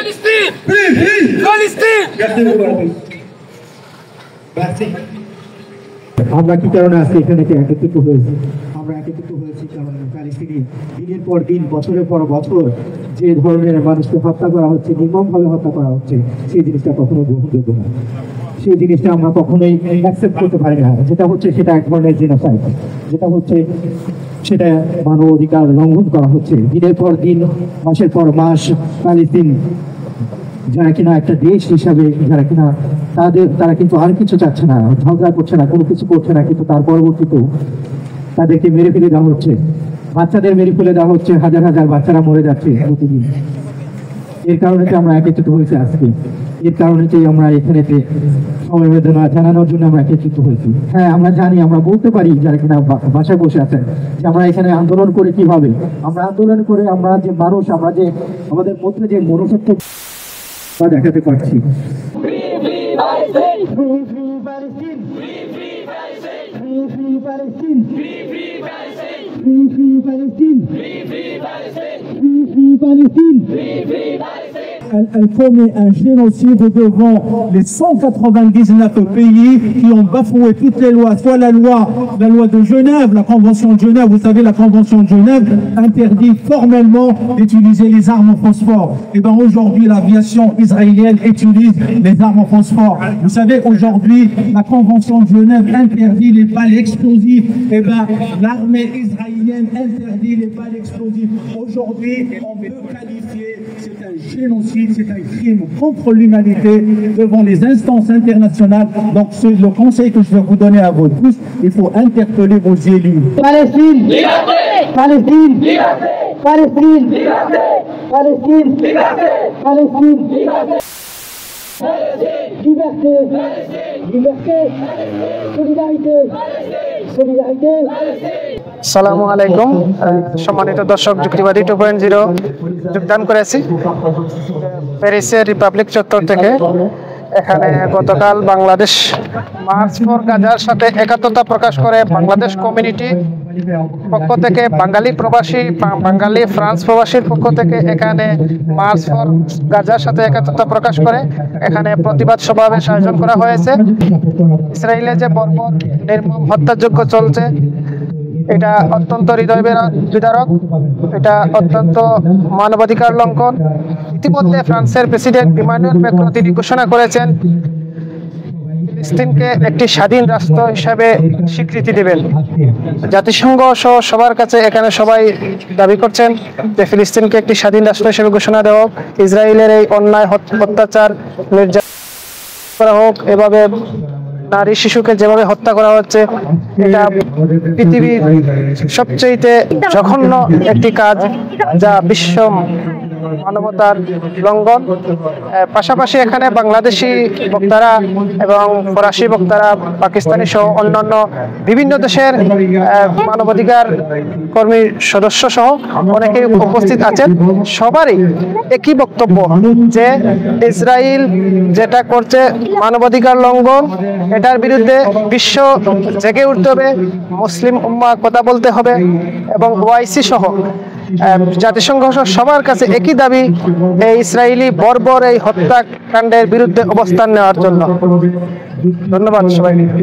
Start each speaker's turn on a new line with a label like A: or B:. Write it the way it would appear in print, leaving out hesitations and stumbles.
A: Palestine! Palestine!
B: আমরা কি কারণে আজকে এখানে একত্রিত হয়েছি? আমরা একত্রিত হয়েছি কারণ প্যালেস্টিনে দিনের পর দিন বছরের পর বছর যে ধরনের মানুষকে হত্যা করা হচ্ছে, নির্মমভাবে হত্যা করা হচ্ছে, সেই জিনিসটা কখনো গ্রহণযোগ্য না। সেই জিনিসটা আমরা কখনোই অ্যাকসেপ্ট করতে পারি না। যেটা হচ্ছে সেটা এক ধরনের জেনোসাইড, যেটা হচ্ছে সেটা মানব অধিকার লঙ্ঘন করা হচ্ছে। দিনের পর দিন, মাসের পর মাস প্যালেস্তিন যারা কিনা একটা দেশ হিসাবে যারা কিনা তারা কিন্তু আর কিছু চাচ্ছে না, ঝগড়া করছে না, কোনো কিছু করছে না, কিন্তু তার পরবর্তীতেও তাদেরকে মেরে ফেলে দেওয়া হচ্ছে, বাচ্চাদের মেরে ফেলে দেওয়া হচ্ছে, হাজার হাজার বাচ্চারা মরে যাচ্ছে প্রতিদিন। এর কারণে আমরা একত্রিত হয়েছি আজকে, এর কারণেই আমরা এখানেতে সমবেদনা জানানোর জন্য আমরা একত্রিত হয়েছি। হ্যাঁ, আমরা জানি, আমরা বলতে পারি যারা কিনা বাসায় বসে আছেন যে আমরা এখানে আন্দোলন করে কিভাবে, আমরা আন্দোলন করে আমরা যে মানুষ, আমরা যে আমাদের মধ্যে যে মনুষ্যত্ব দেখাতে পারছি।
C: Elle commet un génocide devant les 199 pays qui ont bafoué toutes les lois, soit la loi de Genève, la Convention de Genève. Vous savez, la Convention de Genève interdit formellement d'utiliser les armes en phosphore. Et bien aujourd'hui, l'aviation israélienne utilise les armes en phosphore. Vous savez, aujourd'hui, la Convention de Genève interdit les balles explosives. Et bien l'armée israélienne interdit les balles explosives. Aujourd'hui, on peut qualifier, c'est un génocide, c'est un crime contre l'humanité devant les instances internationales. Donc c'est le conseil que je vais vous donner à vous tous, il faut interpeller vos élus.
D: Palestine, liberté! Palestine, liberté! Palestine, liberté! Palestine, liberté! Palestine, liberté! Liberté, liberté, solidarité, solidarité.
E: আসসালামু আলাইকুম, সম্মানিত দর্শক, যুক্তিবাদী 2.0 যোগদান করেছি প্যারিসের Republic চত্বর থেকে। এখানে গতকাল বাংলাদেশ মার্চ ফর গাজার সাথে একাত্মতা প্রকাশ করে বাংলাদেশ কমিউনিটি পক্ষ থেকে, বাঙালি প্রবাসী, বাঙালি ফ্রান্স প্রবাসীর পক্ষ থেকে এখানে মার্চ ফর গাজার সাথে একাত্মতা প্রকাশ করে এখানে প্রতিবাদ সমাবেশ আয়োজন করা হয়েছে। ইসরায়েলে যে বর্বর নির্মম হত্যাযজ্ঞ চলছে, এটা অত্যন্ত হৃদয় বিদারক, এটা অত্যন্ত মানবাধিকার লঙ্ঘন। ইতিমধ্যে ফ্রান্সের প্রেসিডেন্ট ইমানুয়েল ম্যাক্রন তিনি ঘোষণা করেছেন ফিলিস্তিনকে একটি স্বাধীন রাষ্ট্র হিসাবে স্বীকৃতি দেবেন। জাতিসংঘ সহ সবার কাছে এখানে সবাই দাবি করছেন যে ফিলিস্তিনকে একটি স্বাধীন রাষ্ট্র হিসেবে ঘোষণা দেওয়া হোক, ইসরায়েলের এই অন্যায় অত্যাচার নির্যাতন করা হোক, এভাবে নারী শিশুকে যেভাবে হত্যা করা হচ্ছে, এটা পৃথিবীর সবচেয়ে জঘন্য একটি কাজ, যা বিশ্ব মানবতার লঙ্ঘন। পাশাপাশি এখানে বাংলাদেশি বক্তারা এবং ফরাসি বক্তারা, পাকিস্তানি সহ অন্যান্য বিভিন্ন দেশের মানবাধিকার কর্মী সদস্য সহ অনেকেই উপস্থিত আছেন। সবারই একই বক্তব্য যে ইসরায়েল যেটা করছে মানবাধিকার লঙ্ঘন, এটার বিরুদ্ধে বিশ্ব জেগে উঠতে হবে, মুসলিম উম্মাহ কথা বলতে হবে এবং ওআইসি সহ জাতিসংঘ সবার কাছে একই দাবি এই ইসরায়েলি বর্বর এই হত্যাকাণ্ডের বিরুদ্ধে অবস্থান নেওয়ার জন্য। ধন্যবাদ সবাইকে।